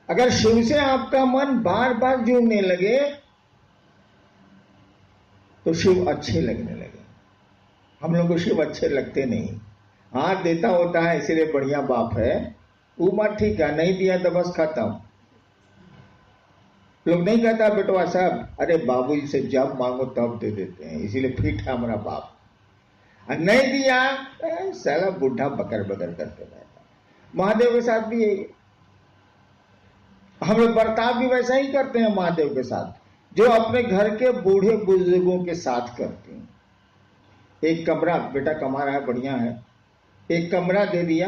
अगर शिव से आपका मन बार बार जुड़ने लगे तो शिव अच्छे लगने लगे। हम लोग को शिव अच्छे लगते नहीं। हाथ देता होता है इसलिए बढ़िया बाप है, वो बात ठीक है, नहीं दिया तो बस खत्म। लोग नहीं कहता बेटवा साहब, अरे बाबूजी से जब मांगो तब दे देते हैं, इसीलिए फिट है हमारा बाप। और नहीं दिया साला बुढ़ा बकर बकर करते रहता। महादेव के साथ भी यही, हम लोग बर्ताव भी वैसा ही करते हैं महादेव के साथ जो अपने घर के बूढ़े बुजुर्गों के साथ करते हैं। एक कमरा, बेटा कमा रहा है बढ़िया है, एक कमरा दे दिया,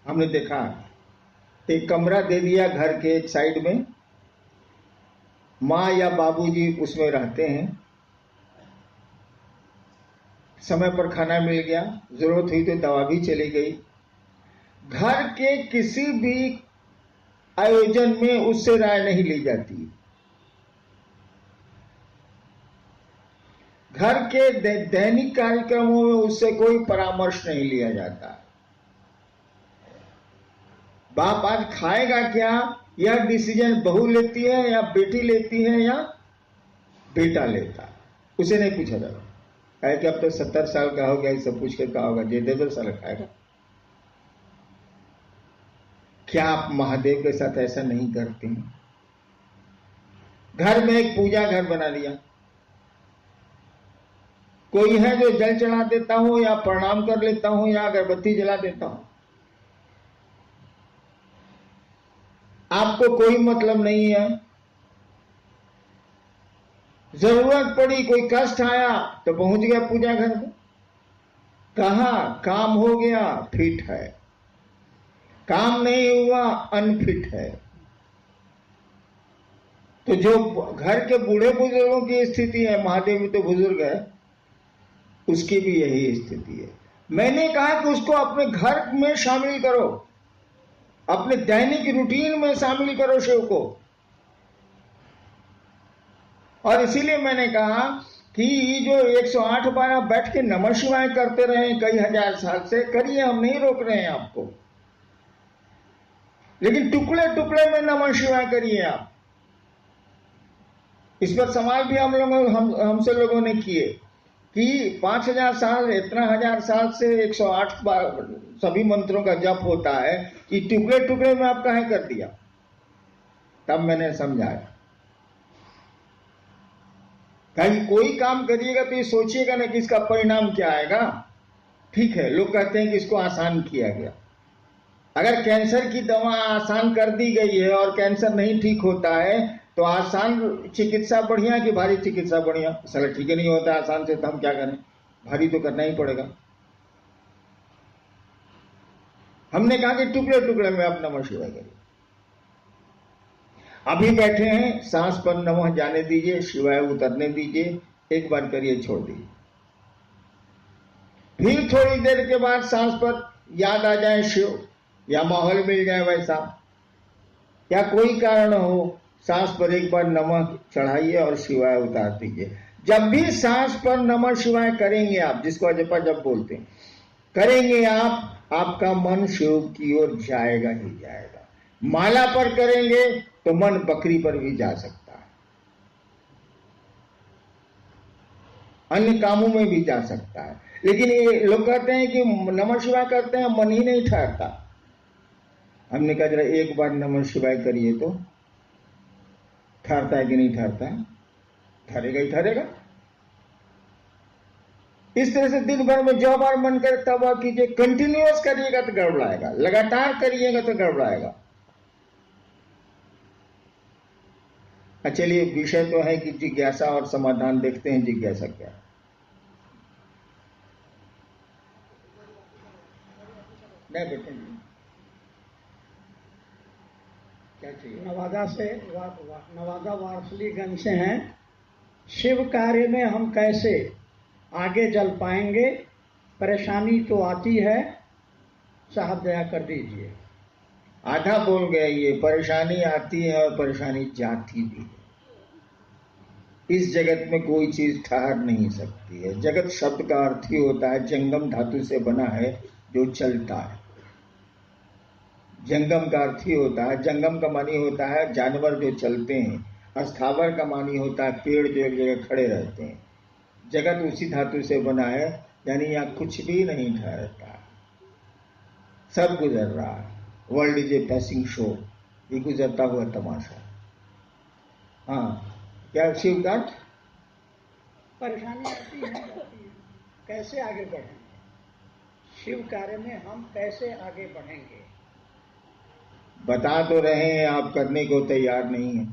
हमने देखा एक कमरा दे दिया घर के एक साइड में, माँ या बाबूजी उसमें रहते हैं, समय पर खाना मिल गया, जरूरत हुई तो दवा भी चली गई। घर के किसी भी आयोजन में उससे राय नहीं ली जाती। घर के दैनिक कार्यक्रमों में उससे कोई परामर्श नहीं लिया जाता। बाप आज खाएगा क्या, यह डिसीजन बहू लेती है या बेटी लेती है या बेटा लेता, उसे नहीं पूछा जाता। कहे कि अब तो 70 साल का हो गया, सब पूछ के कहा होगा जे दे दो साल खाएगा। क्या आप महादेव के साथ ऐसा नहीं करते हैं? घर में एक पूजा घर बना लिया, कोई है जो जल चढ़ा देता हूं या प्रणाम कर लेता हूं या अगरबत्ती जला देता हूं, आपको कोई मतलब नहीं है। जरूरत पड़ी, कोई कष्ट आया तो पहुंच गया पूजा घर में, कहा काम हो गया फिट है, काम नहीं हुआ अनफिट है। तो जो घर के बूढ़े बुजुर्गों की स्थिति है, महादेव भी तो बुजुर्ग है, उसकी भी यही स्थिति है। मैंने कहा कि उसको अपने घर में शामिल करो, अपने दैनिक रूटीन में शामिल करो शिव को। और इसीलिए मैंने कहा कि जो 108 बार आप बैठ के नमः शिवाय करते रहे कई हजार साल से, करिए, हम नहीं रोक रहे हैं आपको, लेकिन टुकड़े टुकड़े में नमः शिवाय करिए आप। इस पर सवाल भी हमसे लोगों ने किए कि 5000 साल, इतना हजार साल से 108 बार सभी मंत्रों का जप होता है, कि टुकड़े टुकड़े में आप काहे कर दिया? तब मैंने समझाया, कहीं कोई काम करिएगा तो ये सोचिएगा ना कि इसका परिणाम क्या आएगा। ठीक है, लोग कहते हैं कि इसको आसान किया गया। अगर कैंसर की दवा आसान कर दी गई है और कैंसर नहीं ठीक होता है तो आसान चिकित्सा बढ़िया कि भारी चिकित्सा बढ़िया? साला ठीक ही नहीं होता आसान से, तो हम क्या करें, भारी तो करना ही पड़ेगा। हमने कहा कि टुकड़े टुकड़े में आप नमः शिवाय करिए। अभी बैठे हैं, सांस पर नमः जाने दीजिए, शिवाय उतरने दीजिए, एक बार करिए, छोड़ दीजिए। फिर थोड़ी देर के बाद सांस पर याद आ जाए शिव, या माहौल मिल जाए वैसा, या कोई कारण हो, सांस पर एक बार नमः चढ़ाइए और शिवाय उतार दीजिए। जब भी सांस पर नमः शिवाय करेंगे आप, जिसको अजपा जब बोलते हैं, करेंगे आप, आपका मन शिव की ओर जाएगा ही जाएगा। माला पर करेंगे तो मन बकरी पर भी जा सकता है, अन्य कामों में भी जा सकता है। लेकिन ये लोग कहते हैं कि नमः शिवाय करते हैं, मन ही नहीं ठहरता। हमने कहा जरा एक बार नमः शिवाय करिए तो ठहरता है कि नहीं ठहरता है? ठहरेगा ही ठहरेगा। इस तरह से दिन भर में जो बार मन करे तब आप कीजिए, कंटिन्यूअस करिएगा तो गड़बड़ाएगा, लगातार करिएगा तो गड़बड़ाएगा। चलिए, विषय तो है कि जिज्ञासा और समाधान देखते हैं। जिज्ञासा क्या? नहीं बेटे, क्या चाहिए? नवादा वारसलीगंज से हैं। शिव कार्य में हम कैसे आगे चल पाएंगे? परेशानी तो आती है, साहब दया कर दीजिए। आधा बोल गए, ये परेशानी आती है और परेशानी जाती भी है। इस जगत में कोई चीज ठहर नहीं सकती है। जगत शब्द का अर्थ ही होता है, जंगम धातु से बना है जो चलता है। जंगम का अर्थ ही होता है, जंगम का मानी होता है जानवर जो चलते हैं, स्थावर का मानी होता है पेड़ जो एक जगह खड़े रहते हैं। जगत उसी धातु से बना है, यानी यहाँ कुछ भी नहीं ठहरता, सब गुजर रहा है। World is a passing show, ये गुजरता हुआ तमाशा। हाँ, क्या शिव का परेशानी आती है, कैसे आगे बढ़ेंगे शिव कार्य में, हम कैसे आगे बढ़ेंगे? बता तो रहे हैं, आप करने को तैयार नहीं है।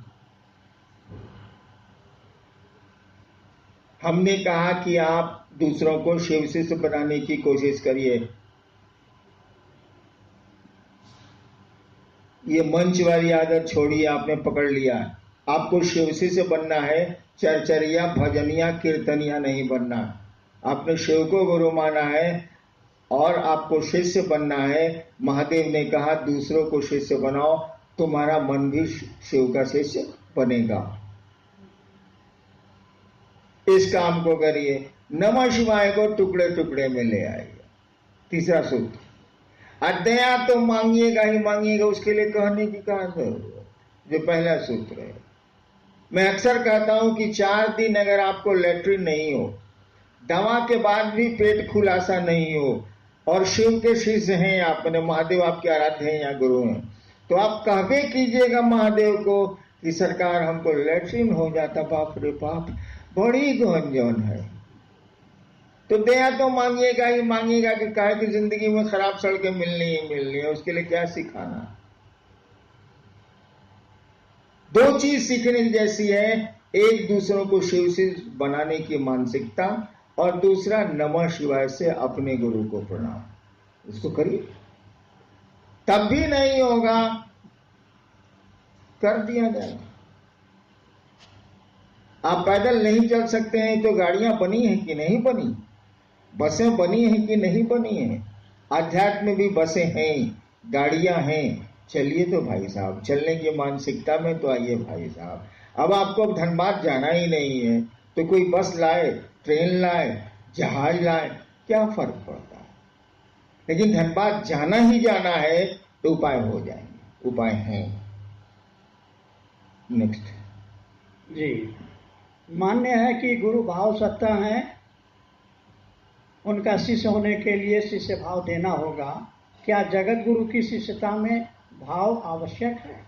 हमने कहा कि आप दूसरों को शिव शिष्य बनाने की कोशिश करिए। ये मंच वाली आदत छोड़िए, आपने पकड़ लिया। आपको शिव शिष्य बनना है, चरचरिया भजनिया कीर्तनिया नहीं बनना। आपने शिव को गुरु माना है और आपको शिष्य बनना है। महादेव ने कहा दूसरों को शिष्य बनाओ, तुम्हारा मन भी शिव का शिष्य बनेगा। इस काम को करिए। नमः शिवाय को टुकड़े टुकड़े में ले आइए। तीसरा सूत्र, अदया तो मांगिएगा ही मांगिएगा, उसके लिए कहने की कहां जरूरत, जो पहला सूत्र है। मैं अक्सर कहता हूं कि 4 दिन अगर आपको लेटरिन नहीं हो, दवा के बाद भी पेट खुलासा नहीं हो, और शिव के शिष्य हैं आप, महादेव आपके आराध्य हैं या गुरु हैं, तो आप कहवे कीजिएगा महादेव को कि सरकार हमको लेटरिन हो जाता, बाप रे बाप बड़ी गंजन है। तो दया तो मांगिएगा ही मांगिएगा कि काहे की जिंदगी में खराब सड़कें मिलनी ही मिलनी है, उसके लिए क्या सिखाना। 2 चीज सीखने जैसी है, एक दूसरों को शिव से बनाने की मानसिकता, और दूसरा नमः शिवाय से अपने गुरु को प्रणाम। इसको करिए, तब भी नहीं होगा कर दिया जाएगा। आप पैदल नहीं चल सकते हैं तो गाड़ियां बनी हैं कि नहीं बनी, बसें बनी हैं कि नहीं बनी हैं। अध्यात्म में भी बसें हैं, गाड़ियां हैं, चलिए तो भाई साहब, चलने की मानसिकता में तो आइए भाई साहब। अब आपको अब धनबाद जाना ही नहीं है तो कोई बस लाए, ट्रेन लाए, जहाज लाए, क्या फर्क पड़ता है। लेकिन धनबाद जाना ही जाना है तो उपाय हो जाएंगे, उपाय हैं। नेक्स्ट जी, मान्य है कि गुरु भाव सत्ता है, उनका शिष्य होने के लिए शिष्य भाव देना होगा। क्या जगत गुरु की शिष्यता में भाव आवश्यक है?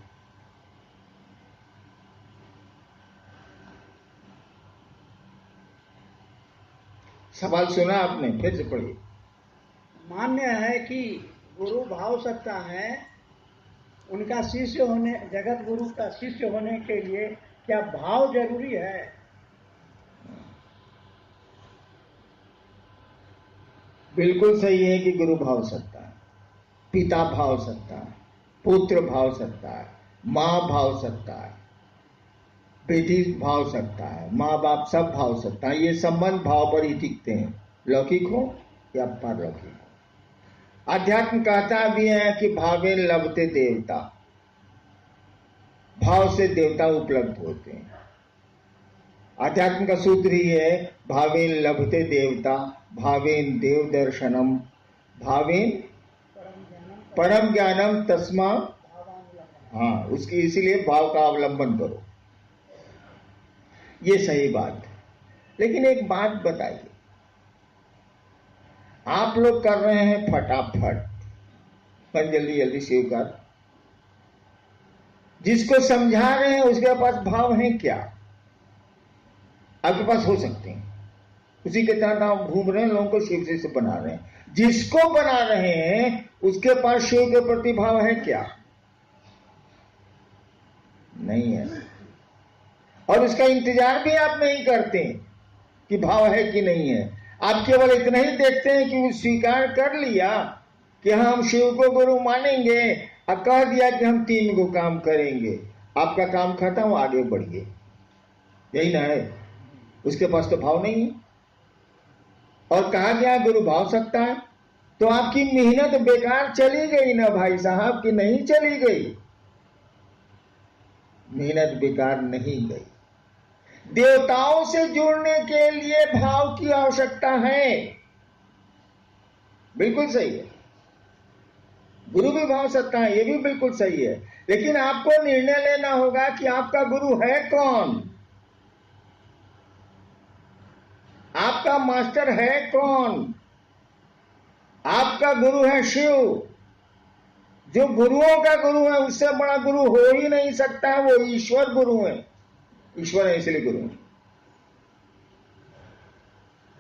सवाल सुना आपने, फिर से पढ़िए। मान्य है कि गुरु भाव सत्ता है, उनका शिष्य होने, जगत गुरु का शिष्य होने के लिए क्या भाव जरूरी है? बिल्कुल सही है कि गुरु भाव सत्ता है, पिता भाव सत्ता है, पुत्र भाव सत्ता है, माँ भाव सत्ता है, बेटी भाव सत्ता है, माँ बाप सब भाव सत्ता है। ये संबंध भाव पर ही टिकते हैं, लौकिक हो या पारलौकिक हो। अध्यात्म कहता भी है कि भावे लभते देवता, भाव से देवता उपलब्ध होते हैं। अध्यात्म का सूत्र ही है भावेन लभते देवता, भावेन देव दर्शनम, भावेन परम ज्ञानम तस्मा। हाँ, उसकी इसीलिए भाव का अवलंबन करो, ये सही बात है। लेकिन एक बात बताइए, आप लोग कर रहे हैं फटाफट, पर जल्दी जल्दी स्वीकार, जिसको समझा रहे हैं उसके पास भाव है क्या? आपके पास हो सकते हैं, उसी के तहत आप घूम रहे हैं, लोगों को शिव से बना रहे हैं। जिसको बना रहे हैं उसके पास शिव के प्रति भाव है क्या? नहीं है। और उसका इंतजार भी आप नहीं करते कि भाव है कि नहीं है। आप केवल इतना ही देखते हैं कि वो स्वीकार कर लिया कि हम शिव को गुरु मानेंगे, और कह दिया कि हम 3 को काम करेंगे, आपका काम खत्म, आगे बढ़िए, यही ना है। उसके पास तो भाव नहीं है। और कहा गया गुरु भाव सत्ता है, तो आपकी मेहनत बेकार चली गई ना भाई साहब, कि नहीं चली गई? मेहनत बेकार नहीं गई। देवताओं से जुड़ने के लिए भाव की आवश्यकता है, बिल्कुल सही है। गुरु भी भाव सत्ता है, ये भी बिल्कुल सही है, लेकिन आपको निर्णय लेना होगा कि आपका गुरु है कौन, आपका मास्टर है कौन। आपका गुरु है शिव, जो गुरुओं का गुरु है, उससे बड़ा गुरु हो ही नहीं सकता है, वो ईश्वर गुरु है। ईश्वर है इसलिए गुरु है।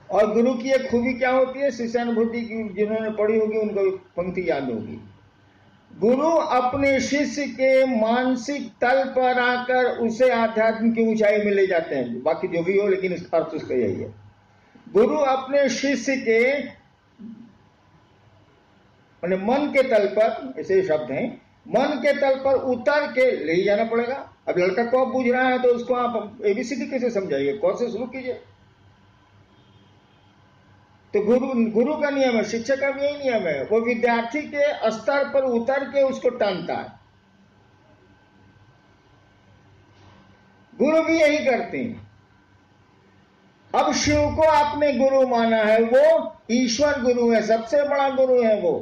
और गुरु की एक खूबी क्या होती है, शिष्यानुभूति की जिन्होंने पढ़ी होगी उनको पंक्ति याद होगी, गुरु अपने शिष्य के मानसिक तल पर आकर उसे आध्यात्म की ऊंचाई में ले जाते हैं। बाकी जो भी हो, लेकिन इसका अर्थ उसका यही है, गुरु अपने शिष्य के मन के तल पर, ऐसे शब्द हैं, मन के तल पर उतर के ले जाना पड़ेगा। अब लड़का को बुझ रहा है तो उसको आप एबीसीडी कैसे समझाइए, कौन से शुरू कीजिए। तो गुरु का नियम है, शिक्षक का भी यही नियम है, वो विद्यार्थी के स्तर पर उतर के उसको टानता है। गुरु भी यही करते हैं। अब शिव को आपने गुरु माना है, वो ईश्वर गुरु है, सबसे बड़ा गुरु है वो,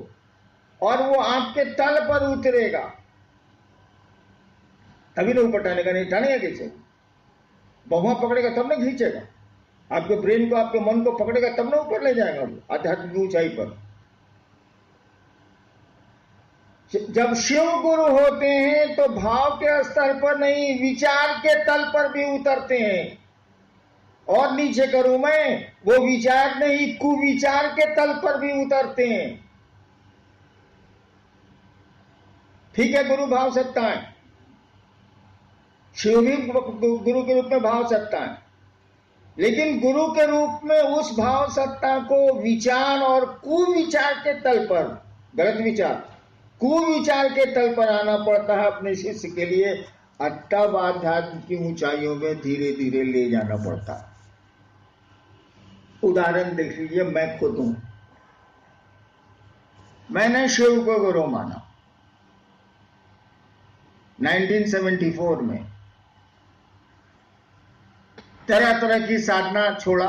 और वो आपके तल पर उतरेगा तभी ना ऊपर टानेगा, नहीं टानेगा कैसे? बहुआ पकड़ेगा तब ना खींचेगा, आपके ब्रेन को, आपके मन को पकड़ेगा तब ना ऊपर ले जाएगा आध्यात्मिक ऊंचाई पर। जब शिव गुरु होते हैं तो भाव के स्तर पर नहीं, विचार के तल पर भी उतरते हैं। और नीचे करूं मैं, वो विचार नहीं, कुविचार के तल पर भी उतरते हैं। ठीक है, गुरु भाव सत्ता है, शिव भी गुरु के रूप में भाव सत्ता है, लेकिन गुरु के रूप में उस भाव सत्ता को विचार और कुविचार के तल पर, गलत विचार, कुविचार के तल पर आना पड़ता है अपने शिष्य के लिए, तब आध्यात्म की ऊंचाइयों में धीरे धीरे ले जाना पड़ता है। उदाहरण देख लीजिए, मैं खुद हूं, मैंने शिव को गुरु माना 1974 में, तरह तरह की साधना छोड़ा,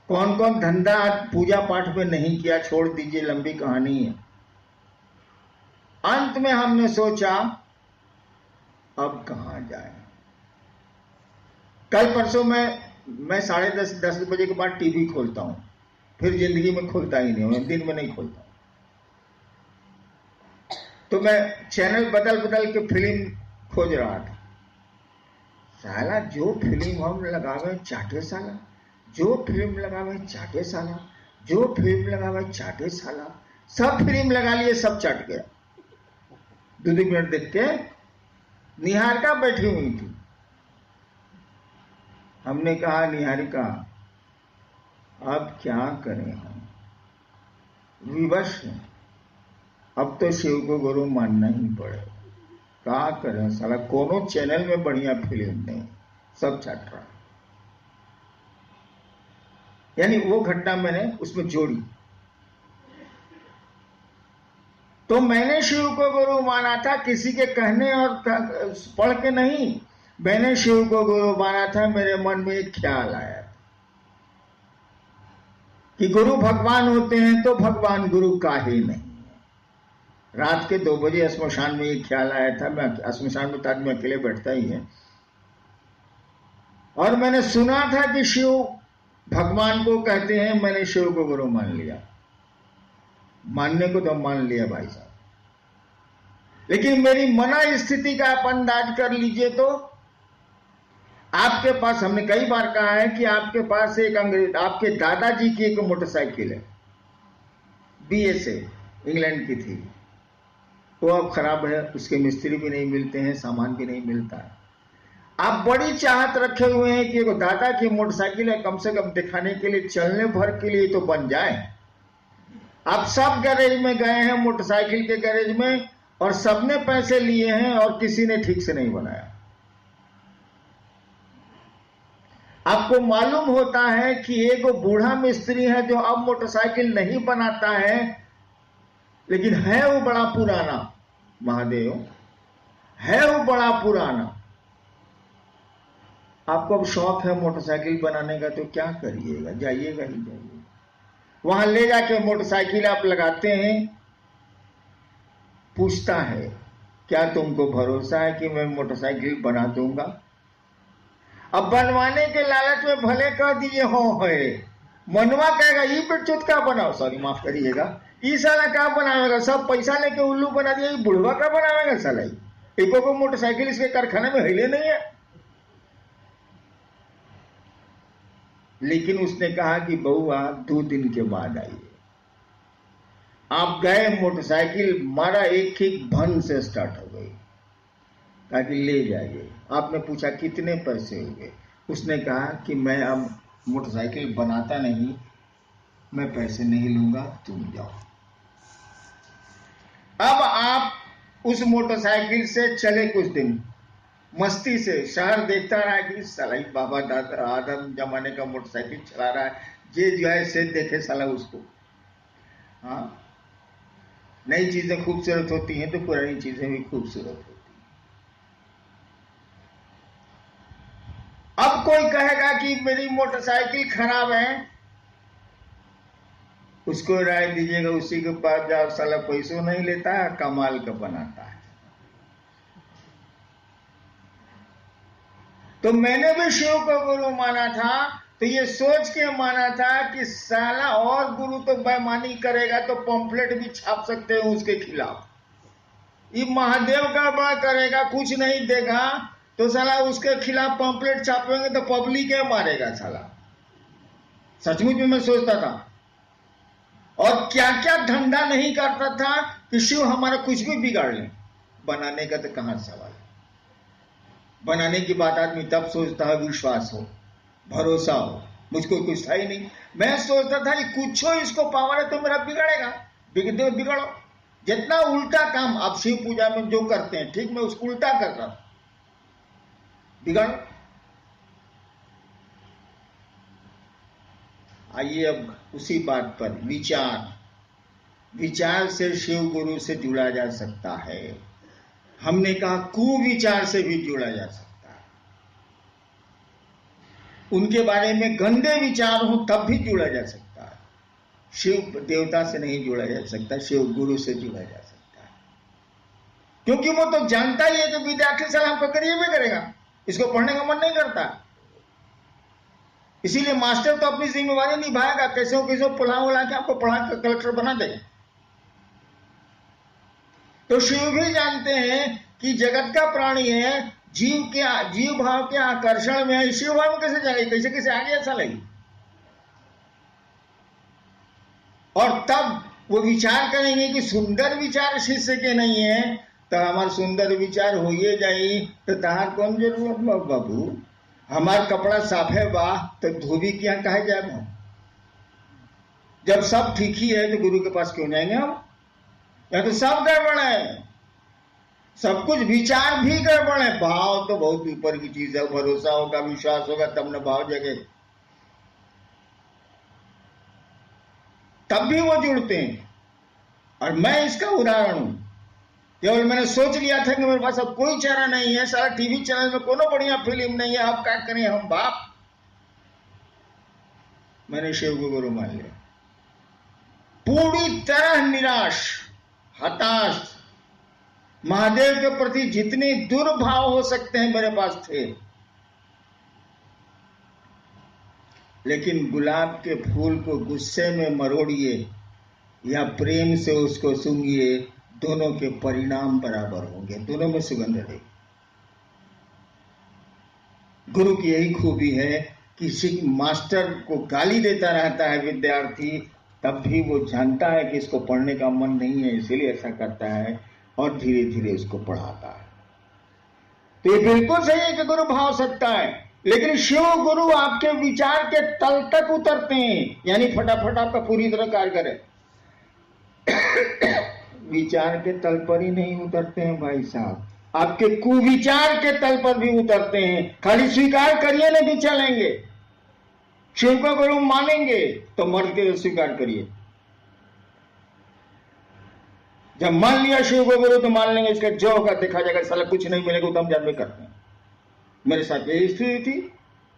कौन कौन धंधा पूजा पाठ में नहीं किया छोड़ दीजिए, लंबी कहानी है। अंत में हमने सोचा अब कहां जाए। कल परसों मैं 10:30 बजे के बाद टीवी खोलता हूं, फिर जिंदगी में खोलता ही नहीं, मैं दिन में नहीं खोलता। तो मैं चैनल बदल बदल के फिल्म खोज रहा था, साला जो फिल्म हम लगावे चाटे साला, जो फिल्म लगावे चाटे साला, जो फिल्म लगावे चाटे साला, सब फिल्म लगा लिए, सब चाट गया। 2 मिनट देख के निहारिका बैठी हुई थी, हमने कहा निहारिका अब क्या करें, हम विवश हैं, अब तो शिव को गुरु मानना ही पड़ेगा, क्या करें साला, कोनो चैनल में बढ़िया फिल्म नहीं, सब छाट रहा। यानी वो घटना मैंने उसमें जोड़ी। तो मैंने शिव को गुरु माना था, किसी के कहने और पढ़ के नहीं, मैंने शिव को गुरु माना था। मेरे मन में एक ख्याल आया कि गुरु भगवान होते हैं तो भगवान गुरु का ही नहीं। रात के 2 बजे श्मशान में एक ख्याल आया था, मैं श्मशान में तो आदमी अकेले बैठता ही है, और मैंने सुना था कि शिव भगवान को कहते हैं, मैंने शिव को गुरु मान लिया। मानने को तो मान लिया भाई साहब, लेकिन मेरी मना स्थिति का आप अंदाज कर लीजिए। तो आपके पास, हमने कई बार कहा है कि आपके पास एक अंग्रेज, आपके दादाजी की एक मोटरसाइकिल है, BSA इंग्लैंड की थी, वो अब खराब है, उसके मिस्त्री भी नहीं मिलते हैं, सामान भी नहीं मिलता है। आप बड़ी चाहत रखे हुए हैं कि दादा की मोटरसाइकिल है, कम से कम दिखाने के लिए, चलने भर के लिए तो बन जाए। आप सब गैरेज में गए हैं, मोटरसाइकिल के गैरेज में, और सबने पैसे लिए हैं और किसी ने ठीक से नहीं बनाया। आपको मालूम होता है कि एक बूढ़ा मिस्त्री है जो अब मोटरसाइकिल नहीं बनाता है, लेकिन है वो बड़ा पुराना, महादेव है वो बड़ा पुराना। आपको अब शौक है मोटरसाइकिल बनाने का, तो क्या करिएगा, जाइएगा ही जाइए। वहां ले जाके मोटरसाइकिल आप लगाते हैं, पूछता है, क्या तुमको भरोसा है कि मैं मोटरसाइकिल बना दूंगा? अब बनवाने के लालच में भले कह दिए हो है, मनवा कहेगा ये पे चुटका बनाओ, सॉरी माफ करिएगा, ये साला क्या बनावेगा, सब पैसा लेके उल्लू बना दिया, ये बुढ़वा क्या बनावेगा साला, एको को मोटरसाइकिल इसके कारखाने में हिले नहीं है। लेकिन उसने कहा कि बहू आप 2 दिन के बाद आइए। आप गए, मोटरसाइकिल मारा, एक ही भन से स्टार्ट हो गई। कहा कि ले जाइए। आपने पूछा कितने पैसे हुए? उसने कहा कि मैं अब मोटरसाइकिल बनाता नहीं, मैं पैसे नहीं लूंगा, तुम जाओ। अब आप उस मोटरसाइकिल से चले कुछ दिन, मस्ती से शहर देखता रहा कि साला बाबा दादा आदम जमाने का मोटरसाइकिल चला रहा है, जे जो है से देखे साला उसको। हाँ, नई चीजें खूबसूरत होती हैं तो पुरानी चीजें भी खूबसूरत होती हैं। अब कोई कहेगा कि मेरी मोटरसाइकिल खराब है, उसको राय दीजिएगा उसी के पास जाओ, साला पैसों नहीं लेता है, कमाल का बनाता है। तो मैंने भी शिव को गुरु माना था, तो ये सोच के माना था कि साला और गुरु तो बेईमानी करेगा तो पंफलेट भी छाप सकते हैं उसके खिलाफ। ये महादेव का बा करेगा, कुछ नहीं देगा तो साला उसके खिलाफ पंफलेट छापेंगे तो पब्लिक है मारेगा साला। सचमुच में मैं सोचता था, और क्या क्या धंधा नहीं करता था कि शिव हमारा कुछ भी बिगाड़ ले। बनाने का तो कहां सवाल, बनाने की बात आदमी तब सोचता है विश्वास हो, भरोसा हो। मुझको कुछ था ही नहीं, मैं सोचता था कि कुछ हो इसको पावर है तो मेरा बिगड़ेगा, बिगड़ो। जितना उल्टा काम आप शिव पूजा में जो करते हैं, ठीक मैं उसको उल्टा कर रहा हूं, बिगड़ो। आइए अब उसी बात पर, विचार से शिव गुरु से जुड़ा जा सकता है। हमने कहा कुविचार से भी जुड़ा जा सकता है, उनके बारे में गंदे विचार हो तब भी जुड़ा जा सकता है। शिव देवता से नहीं जुड़ा जा सकता, शिव गुरु से जुड़ा जा सकता है, क्योंकि वो तो जानता ही है कि विद्यार्थी सलाम को करिए भी करेगा, इसको पढ़ने का मन नहीं करता। इसीलिए मास्टर तो अपनी जिम्मेवारी निभाएगा, कैसे पुला के आपको पढ़ा कर कलेक्टर बना देगा। तो शिव भी जानते हैं कि जगत का प्राणी है, जीव भाव के आकर्षण में है, शिव भाव में कैसे जाएगी, कैसे आगे अच्छा लगे। और तब वो विचार करेंगे कि सुंदर विचार शिष्य के नहीं है, तो हमारे सुंदर विचार हो ही जाए तो तहार कौन जरूरत बाबू, हमार कपड़ा साफे बा तो धोबी क्या कहे जाए। जब सब ठीक ही है तो गुरु के पास क्यों जाएंगे हम? या तो सब गड़बड़ है, सब कुछ विचार भी गड़बड़ है, भाव तो बहुत ऊपर की चीज है, भरोसा होगा, विश्वास होगा तब न भाव जगे, तब भी वो जुड़ते हैं। और मैं इसका उदाहरण हूं, केवल मैंने सोच लिया था कि मेरे पास अब कोई चारा नहीं है, सारा टीवी चैनल में कोनो बढ़िया फिल्म नहीं है, अब क्या करें हम बाप। मैंने शिव को गुरु मान लिया, पूरी तरह निराश, हताश, महादेव के प्रति जितने दुर्भाव हो सकते हैं मेरे पास थे। लेकिन गुलाब के फूल को गुस्से में मरोड़िए या प्रेम से उसको सूंघिए, दोनों के परिणाम बराबर होंगे, दोनों में सुगंध रहेगी। गुरु की यही खूबी है कि मास्टर को गाली देता रहता है विद्यार्थी, तब भी वो जानता है कि इसको पढ़ने का मन नहीं है, इसीलिए ऐसा करता है और धीरे धीरे उसको पढ़ाता है। तो ये बिल्कुल सही है कि गुरु भाव सकता है, लेकिन शिव गुरु आपके विचार के तल तक उतरते हैं, यानी फटाफट आपका पूरी तरह कार्य करे। विचार के तल पर ही नहीं उतरते हैं भाई साहब, आपके कुविचार के तल पर भी उतरते हैं। खाली स्वीकार करिए नहीं भी चलेंगे, शिव को गुरु मानेंगे तो मर्द के स्वीकार करिए। जब मान लिया शिव को गुरु तो मान लेंगे, इसका जो होगा देखा जाएगा, साला कुछ नहीं मिलेगा तो हम जानबे करते हैं। मेरे साथ यही स्थिति थी,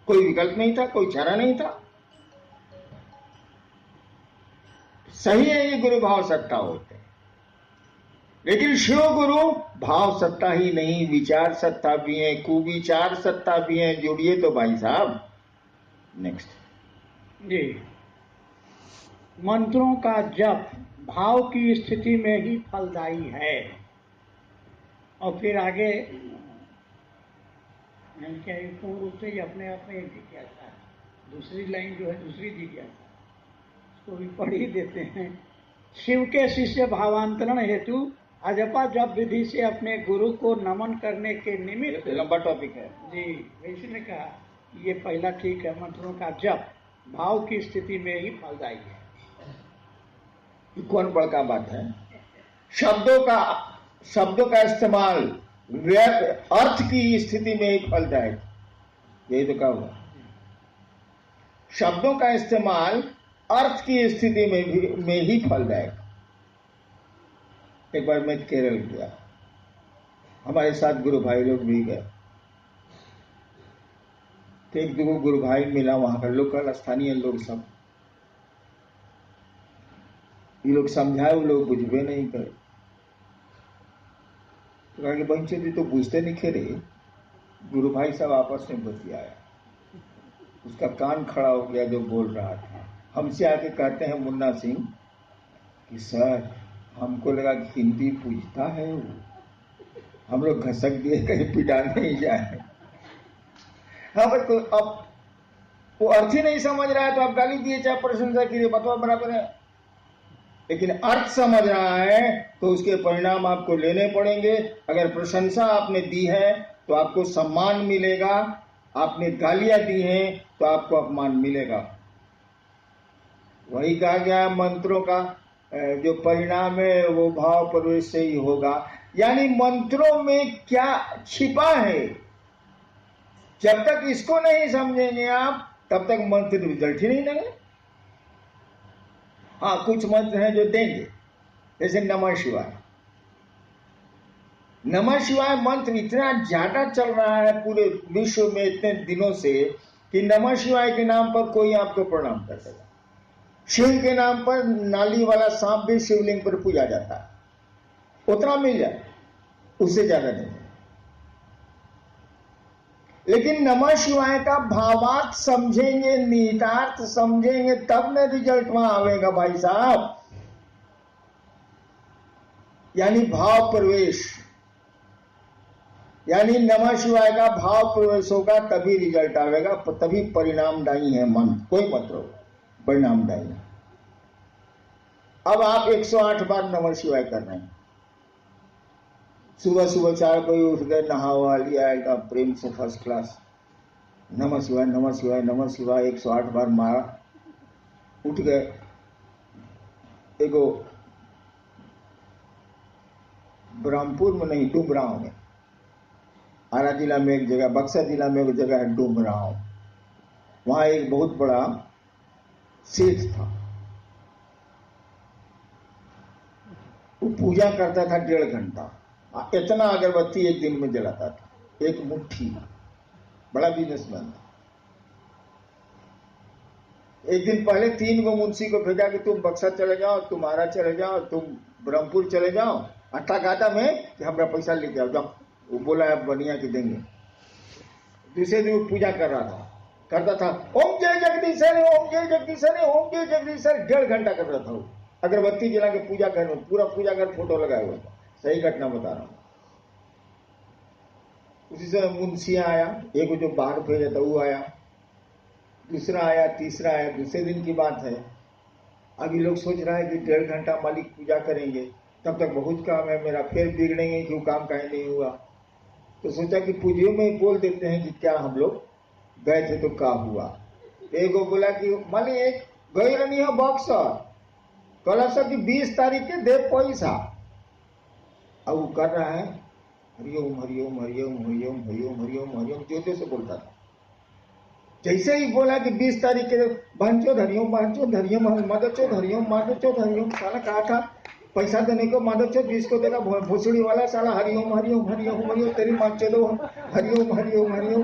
कोई विकल्प नहीं था, कोई चारा नहीं था। सही है, ये गुरु भाव सत्ता होते हैं। लेकिन शिव गुरु भाव सत्ता ही नहीं, विचार सत्ता भी है, कुविचार सत्ता भी है। जुड़िए तो भाई साहब। नेक्स्ट जी, मंत्रों का जप भाव की स्थिति में ही फलदायी है। और फिर आगे क्या पूर्ण रूप से ही अपने आप में जिज्ञासा है। दूसरी लाइन जो है दूसरी जिज्ञासा, उसको भी पढ़ ही देते हैं। शिव के शिष्य भावांतरण हेतु अजपा जप विधि से अपने गुरु को नमन करने के निमित्त, लंबा टॉपिक है जी, वैसे ने कहा ये पहला ठीक है, मंत्रों का जप भाव की स्थिति में ही फलदायी है। कौन बड़का बात है? शब्दों का इस्तेमाल अर्थ की स्थिति में ही फलदायक, यही तो कहा हुआ। शब्दों का इस्तेमाल अर्थ की स्थिति में ही फलदायक। एक बार मैं केरल गया, हमारे साथ गुरु भाई लोग भी गए, तो एक दो गुरु भाई मिला, वहां का लोकल स्थानीय लोग सब, ये लोग समझाए, वो लोग बुझबे नहीं करे। तो कहा कि बच्चे जी तो बुझते नहीं खेरे। गुरु भाई सब आपस में बतियाया, उसका कान खड़ा हो गया जो बोल रहा था। हमसे आके कहते हैं मुन्ना सिंह कि सर हमको लगा कि हिंदी पूछता है वो, हम लोग घसक दिए कहीं पिटा नहीं जाए। हाँ भाई, तो अब वो अर्थ ही नहीं समझ रहा है तो आप गाली दिए चाहे प्रशंसा कीजिए, बतवा बराबर है। लेकिन अर्थ समझ रहा है तो उसके परिणाम आपको लेने पड़ेंगे। अगर प्रशंसा आपने दी है तो आपको सम्मान मिलेगा, आपने गालियां दी हैं तो आपको अपमान मिलेगा। वही कहा गया मंत्रों का जो परिणाम है वो भाव प्रवेश से ही होगा। यानी मंत्रों में क्या छिपा है, जब तक इसको नहीं समझेंगे आप तब तक मंत्र रिजल्ट ही नहीं देंगे। हाँ, कुछ मंत्र हैं जो देंगे, जैसे नमः शिवाय। नमः शिवाय मंत्र इतना ज्यादा चल रहा है पूरे विश्व में इतने दिनों से कि नमः शिवाय के नाम पर कोई आपको प्रणाम कर देगा। शिव के नाम पर नाली वाला सांप भी शिवलिंग पर पूजा जाता है, उतना मिल जाए, उससे ज्यादा नहीं। लेकिन नमः शिवाय का भावार्थ समझेंगे, निहितार्थ समझेंगे, तब न रिजल्ट वहां आवेगा भाई साहब। यानी भाव प्रवेश, यानी नमः शिवाय का भाव प्रवेश होगा तभी रिजल्ट आवेगा, तभी परिणामदायी है मंत्र। कोई मंत्र हो परिणामदायी। अब आप 108 बार नमः शिवाय कर रहे हैं, सुबह सुबह 4 बजे उठ गए, नहावा लिया एकदम प्रेम से फर्स्ट क्लास, नमः शिवाय नमः शिवाय नमः शिवाय 108 बार मारा, उठ गए। एगो ब्रह्मपुर में नहीं, डुमरांव में, आरा जिला में एक जगह, बक्सर जिला में एक जगह है डुमरांव, वहां एक बहुत बड़ा सेठ था, वो पूजा करता था 1.5 घंटा, इतना अगरबत्ती एक दिन में जलाता था, एक मुट्ठी, बड़ा बिजनेसमैन था। एक दिन पहले 3 गो मुंशी को भेजा कि तुम बक्सर चले जाओ, तुम आरा चले जाओ, तुम ब्रह्मपुर चले जाओ, अट्ठा गाता में कि हमारा पैसा लेके आओ, जाओ। वो बोला है बनिया के देंगे। दूसरे दिन वो पूजा कर रहा था, करता था ओम जय जगदीशर, ओम जय जगदीशर, ओम जय जगदीशर, 1.5 घंटा कर रहा था वो, अगरबत्ती जला के पूजा कर, पूरा पूजा कर फोटो लगाया हुआ था। सही घटना बता रहा हूं। उसी समय मुंशिया आया, एक जो बाहर भेजा था वो आया, दूसरा आया, तीसरा आया। दूसरे दिन की बात है, अभी लोग सोच रहा है कि 1.5 घंटा मालिक पूजा करेंगे, तब तक बहुत काम है मेरा, फिर बिगड़ेंगे क्यों, काम कहीं नहीं हुआ। तो सोचा कि पूजियों में बोल देते हैं कि क्या हम लोग गए थे तो क्या हुआ। एक बोला कि मालिक गई रही है बक्सर, कल सब 20 तारीख के दे पैसा। अब वो कर रहा है हरिओम हरिओम हरिओम हरिओम हरिओम हरिओम हरिओम, जोते से बोलता था। जैसे ही बोला कि 20 तारीख के बहनचो धरियोम, बहनचो धरियोम, मादचो धरियोम, मादचो धरियोम, साला कहा था पैसा देने को, मादचो जिसको देगा भोसड़ी वाला, साला हरिओम हरिओम हरिओम हरिओम, तेरी माचे दो हरिओम हरिओम हरिओम।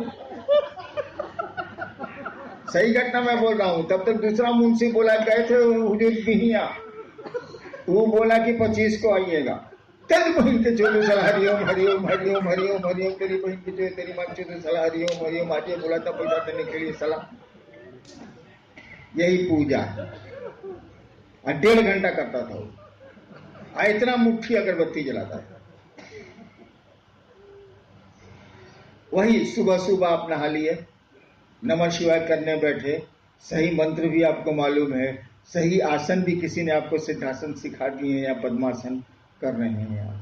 सही घटना मैं बोल रहा हूं। तब तक दूसरा मुंशी बोला, गए थे हुजूर बिहिया, वो बोला कि 25 को आइएगा। तेरी बहन के चोले सला हरिओम हरिओम हरिओम हरिओम हरिओम, तेरी बहन के चोले तेरी माँ के चोले सला हरिओम हरिओम, आगे बोला था पैसा देने के लिए सला। यही पूजा 1.5 घंटा करता था वो, इतना मुट्ठी अगरबत्ती जलाता था। वही सुबह सुबह आप नहा लिए, नमः शिवाय करने बैठे, सही मंत्र भी आपको मालूम है, सही आसन भी किसी ने आपको सिद्धासन सिखा दिए या पद्मासन कर रहे हैं आप।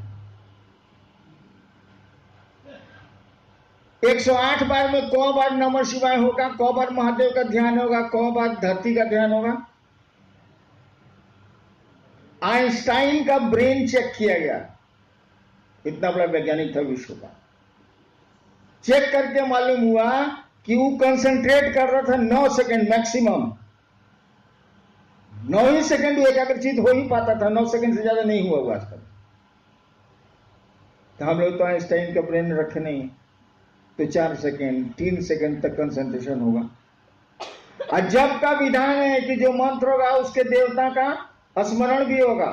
108 बार में 100 बार नमः शिवाय होगा, 100 बार महादेव का ध्यान होगा, 100 बार धरती का ध्यान होगा। आइंस्टाइन का ब्रेन चेक किया गया, इतना बड़ा वैज्ञानिक था विश्व का। चेक करके मालूम हुआ कि वो कंसंट्रेट कर रहा था 9 सेकंड मैक्सिमम। 9 ही सेकंड वो एकाग्रचित हो ही पाता था, 9 सेकंड से ज्यादा नहीं हुआ हुआ आजकल। तो हम लोग तो आइंस्टाइन का ब्रेन रखे नहीं, तो 4 सेकंड 3 सेकंड तक कंसंट्रेशन होगा। और जब का विधान है कि जो मंत्र होगा उसके देवता का स्मरण भी होगा।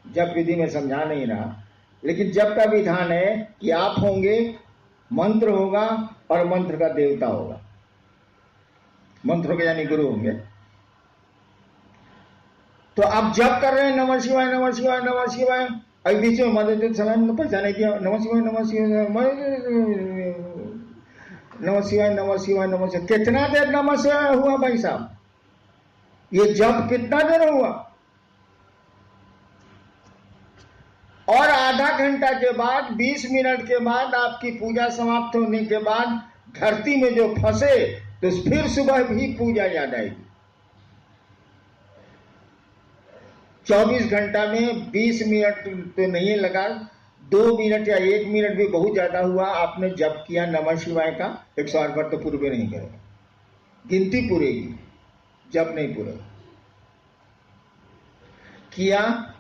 जब विधि में समझा नहीं रहा, लेकिन जब का विधान है कि आप होंगे, मंत्र होगा और मंत्र का देवता होगा। मंत्र के यानी गुरु होंगे। तो आप जब कर रहे हैं नमः शिवाय नमः शिवाय नमः शिवाय, अभी बीच में मदद सलाम पहचाने दिया, नमः शिवाय नमः शिवाय नमः शिवाय नमः शिवाय नमः शिवाय। कितना देर नमः शिवाय हुआ भाई साहब? ये जब कितना देर हुआ? और आधा घंटा के बाद 20 मिनट के बाद आपकी पूजा समाप्त होने के बाद धरती में जो फंसे तो फिर सुबह भी पूजा याद आएगी। 24 घंटा में 20 मिनट तो नहीं लगा, 2 मिनट या 1 मिनट भी बहुत ज्यादा हुआ। आपने जप किया नमः शिवाय का 108 बार, तो पूरे नहीं करेगा, गिनती पूरेगी, जप नहीं पूरेगा। किया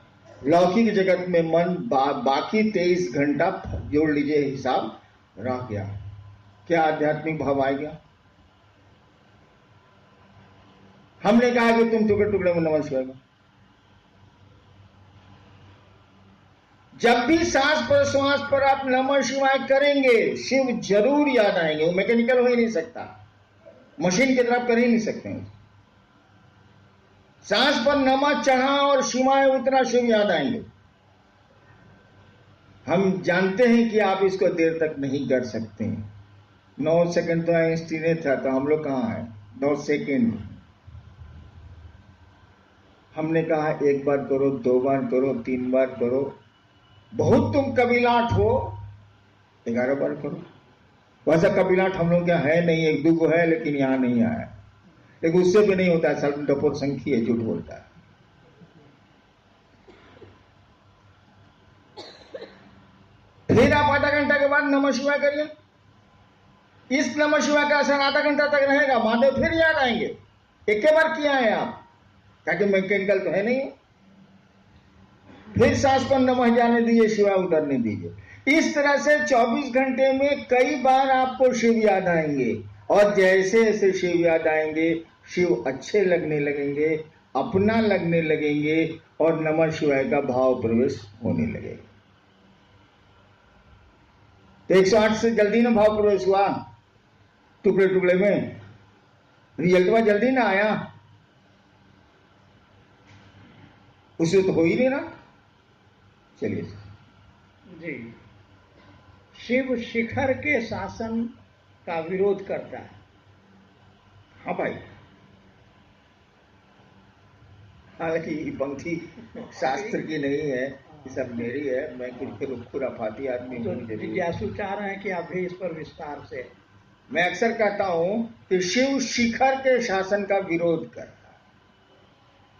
लौकिक जगत में मन बाकी 23 घंटा जोड़ लीजिए हिसाब रह गया, क्या आध्यात्मिक भाव आ गया? हमने कहा कि तुम टुकड़े टुकड़े में नमः शिवाय। जब भी सांस पर श्वास पर आप नमः शिवाय करेंगे, शिव जरूर याद आएंगे। वो मैकेनिकल हो ही नहीं सकता, मशीन की तरफ कर ही नहीं सकते हैं। सांस पर नमः चढ़ा और शिवाय उतना, शिव याद आएंगे। हम जानते हैं कि आप इसको देर तक नहीं कर सकते हैं। 9 सेकंड तो आइंस्टीन ने था, तो हम लोग कहां हैं? 9 सेकंड। हमने कहा 1 बार करो, 2 बार करो, 3 बार करो। बहुत तुम कबीलाट हो, 11 बार करो। वैसा कबीलाट हम लोग क्या है नहीं, 1-2 को है, लेकिन यहां नहीं आया। लेकिन उससे भी नहीं होता है, सब डपोर संख्या है, झूठ बोलता है। फिर आप आधा घंटा के बाद नमः शिवाय करिए। इस नमः शिवाय का असर आधा घंटा तक रहेगा, महादेव फिर याद आएंगे। एक बार किया है आप, ताकि मैकेनिकल तो है नहीं। फिर सांस पर नमः जाने दीजिए, शिवाय उतरने दीजिए। इस तरह से 24 घंटे में कई बार आपको शिव याद आएंगे, और जैसे जैसे शिव याद आएंगे, शिव अच्छे लगने लगेंगे, अपना लगने लगेंगे, और नमः शिवाय का भाव प्रवेश होने लगेगा। तो 108 से जल्दी ना भाव प्रवेश हुआ, टुकड़े टुकड़े में रिजल्ट में जल्दी ना आया, उससे तो हो ही नहीं रहा। चलिए जी, शिव शिखर के शासन का विरोध करता है। हाँ भाई, हालांकि ये पंक्ति शास्त्र की नहीं है, ये सब मेरी है। मैं खुराफाती आदमी तो हूँ। जिज्ञासु चाह रहे हैं कि आप भी इस पर विस्तार से। मैं अक्सर कहता हूं कि शिव शिखर के शासन का विरोध करता है,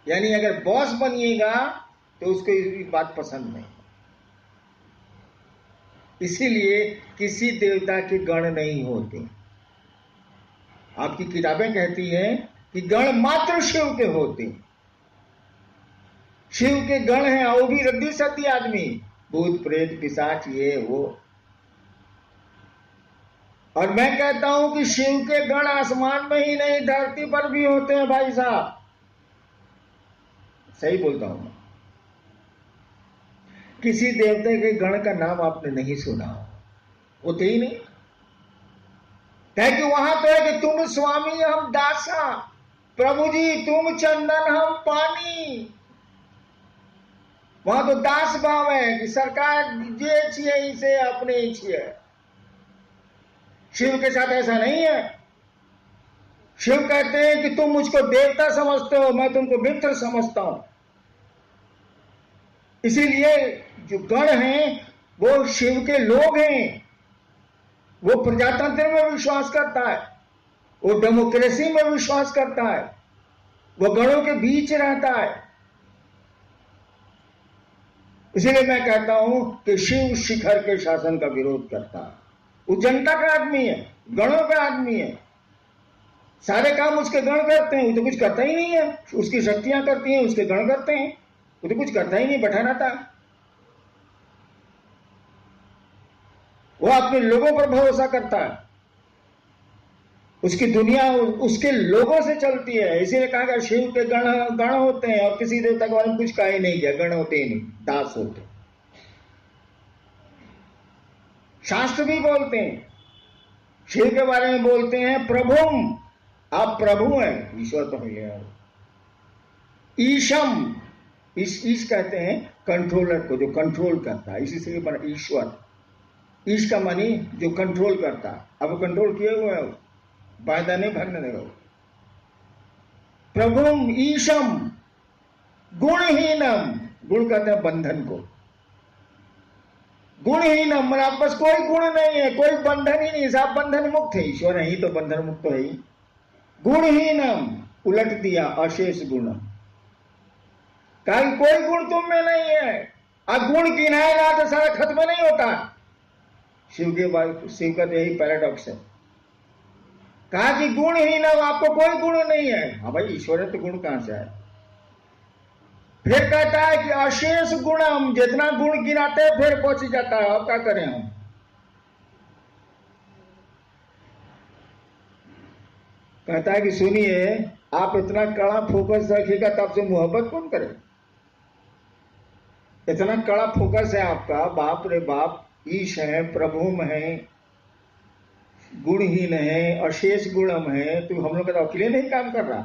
यानी अगर बॉस बनिएगा तो उसको ये बात पसंद नहीं। इसीलिए किसी देवता के गण नहीं होते। आपकी किताबें कहती हैं कि गण मात्र शिव के होते हैं। शिव के गण हैं, वो भी रद्दी सद्दी आदमी, भूत प्रेत पिशाच ये वो। और मैं कहता हूं कि शिव के गण आसमान में ही नहीं, धरती पर भी होते हैं भाई साहब। सही बोलता हूं मैं। किसी देवता के गण का नाम आपने नहीं सुना, होते ही नहीं। है कि वहां तो है कि तुम स्वामी हम दासा, प्रभु जी तुम चंदन हम पानी। वहां तो दास भाव है कि सरकार जे छिए इसे अपने ही छिए। शिव के साथ ऐसा नहीं है। शिव कहते हैं कि तुम मुझको देवता समझते हो, मैं तुमको मित्र समझता हूं। इसीलिए जो गण हैं वो शिव के लोग हैं। वो प्रजातंत्र में विश्वास करता है, वो डेमोक्रेसी में विश्वास करता है, वो गणों के बीच रहता है। इसीलिए मैं कहता हूं कि शिव शिखर के शासन का विरोध करता है। वो जनता का आदमी है, गणों का आदमी है। सारे काम उसके गण करते हैं, वो तो कुछ करता ही नहीं है। उसकी शक्तियां करती हैं, उसके गण करते हैं, वो तो कुछ करता ही नहीं, बैठा रहता। वो अपने लोगों पर भरोसा करता है, उसकी दुनिया उसके लोगों से चलती है। इसीलिए कहा गया शिव के गण होते हैं, और किसी देवता के बारे में कुछ कहा ही नहीं गया, गण होते ही नहीं, दास होते। शास्त्र भी बोलते हैं, शिव के बारे में बोलते हैं प्रभुम, आप प्रभु हैं, ईश्वर तो है। ईशम, ईश कहते हैं कंट्रोलर को, जो कंट्रोल करता है, इसी से बना ईश्वर। ईश का मानी जो कंट्रोल करता है। अब कंट्रोल किए हुए है, वायदा नहीं भागने देगा। प्रभुम ईशम गुणहीनम, गुण कहते हैं बंधन को। गुणहीनम मतलब आप बस कोई गुण नहीं है, कोई बंधन ही नहीं, आप बंधन मुक्त है। ईश्वर है ही तो बंधन मुक्त है ही। गुणहीनम उलट दिया, अशेष गुण, कोई गुण तुम में नहीं है। अब गुण गिनाएगा तो सारा खत्म नहीं होता। शिव का तो यही पैराडॉक्स है। कहा कि गुणहीनम, आपको कोई गुण नहीं है। हाँ भाई, ईश्वर है तो गुण कहां से आए। फिर कहता है कि अशेष गुणम, जितना गुण गिनाते हैं फिर पहुंच जाता है। अब क्या करें हम। कहता है कि सुनिए, आप इतना कड़ा फोकस रखिएगा तो आपसे मोहब्बत कौन करे। इतना कड़ा फोकस है आपका, बाप रे बाप, ईश है, प्रभुम है, गुणहीन है, अशेष गुणम है, तो हम लोग का अकेले नहीं काम कर रहा,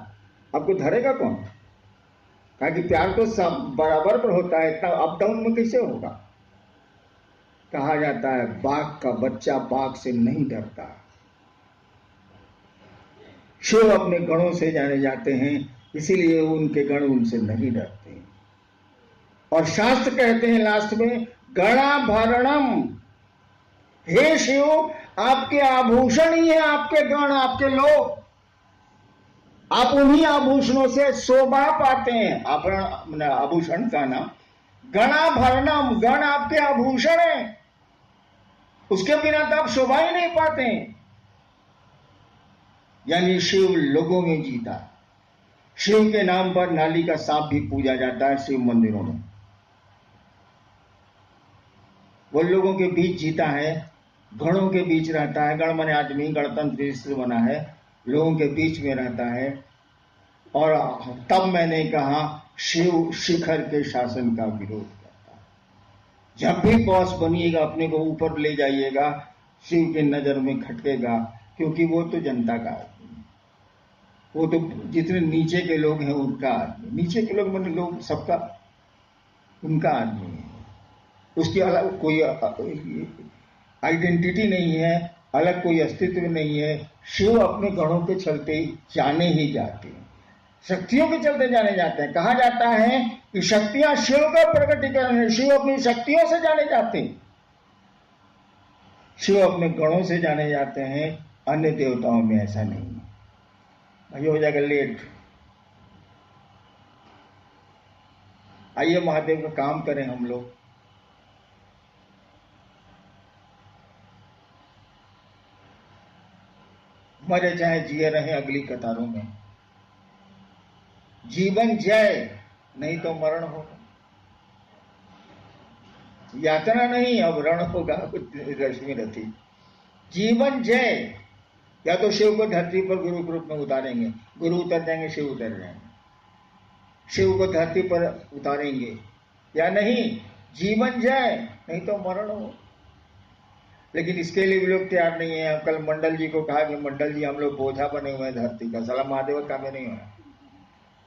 आपको धरेगा कौन। कहा कि प्यार तो सब बराबर पर होता है, इतना अप डाउन में कैसे होगा। कहा जाता है बाघ का बच्चा बाघ से नहीं डरता। शिव अपने गणों से जाने जाते हैं, इसीलिए उनके गण उनसे नहीं डरते। और शास्त्र कहते हैं लास्ट में, गणाभरणम, हे शिव आपके आभूषण ही है आपके गण, आपके लोग। आप उन्हीं आभूषणों से शोभा पाते हैं। आभूषण का नाम गणाभरणम, गण आपके आभूषण है, उसके बिना तो आप शोभा ही नहीं पाते। यानी शिव लोगों में जीता। शिव के नाम पर नाली का सांप भी पूजा जाता है शिव मंदिरों में। वो लोगों के बीच जीता है, गणों के बीच रहता है। गण माने आदमी, गणतंत्र से बना है, लोगों के बीच में रहता है। और तब मैंने कहा शिव शिखर के शासन का विरोध करता है। जब भी बॉस बनिएगा अपने को ऊपर ले जाइएगा, शिव की नजर में खटकेगा, क्योंकि वो तो जनता का आदमी है। वो तो जितने नीचे के लोग हैं उनका आदमी, नीचे के लोग मतलब लोग सबका, उनका आदमी है। उसकी अलग कोई आइडेंटिटी नहीं है, अलग कोई अस्तित्व नहीं है। शिव अपने गणों के चलते जाने ही जाते हैं, शक्तियों के चलते जाने जाते हैं। कहा जाता है कि शक्तियां शिव का प्रकटीकरण है, शिव अपनी शक्तियों से जाने जाते हैं। शिव अपने गणों से जाने जाते हैं, अन्य देवताओं में ऐसा नहीं है। भाई हो जाएगा लेट। आइए महादेव का काम करें हम लोग। मरे चाहे जिए रहे अगली कतारों में। जीवन जय, नहीं तो मरण होगा। यातना नहीं, अब रण होगा। रश्मि रथी जीवन जय। या तो शिव को धरती पर गुरु के रूप में उतारेंगे, गुरु उतर जाएंगे, शिव उतर जाएंगे। शिव को धरती पर उतारेंगे या नहीं, जीवन जाए नहीं तो मरण हो। लेकिन इसके लिए भी लोग तैयार नहीं है। कल मंडल जी को कहा कि मंडल जी हम लोग बोझा बने हुए हैं धरती का। साला महादेव का भी नहीं हुआ।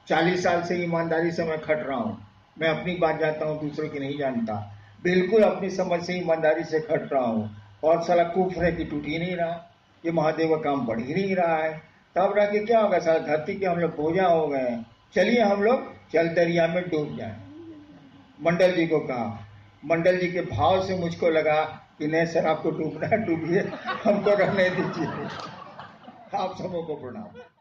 40 साल से ईमानदारी से मैं खट रहा हूं। मैं अपनी बात जानता हूं, दूसरों की नहीं जानता। बिल्कुल अपनी समझ से ईमानदारी से खट रहा हूं। और साला कुफ्र है कि टूट ही नहीं रहा। ये महादेव का काम बढ़ ही नहीं रहा है। तब रह के क्या होगा? साला धरती के हम लोग बोझा हो गए हैं। चलिए हम लोग जल दरिया में डूब जाए। मंडल जी को कहा। मंडल जी के भाव से मुझको लगा कि नहीं सर, आपको डूबना है डूबिए, हमको रहने दीजिए। आप सबों को प्रणाम।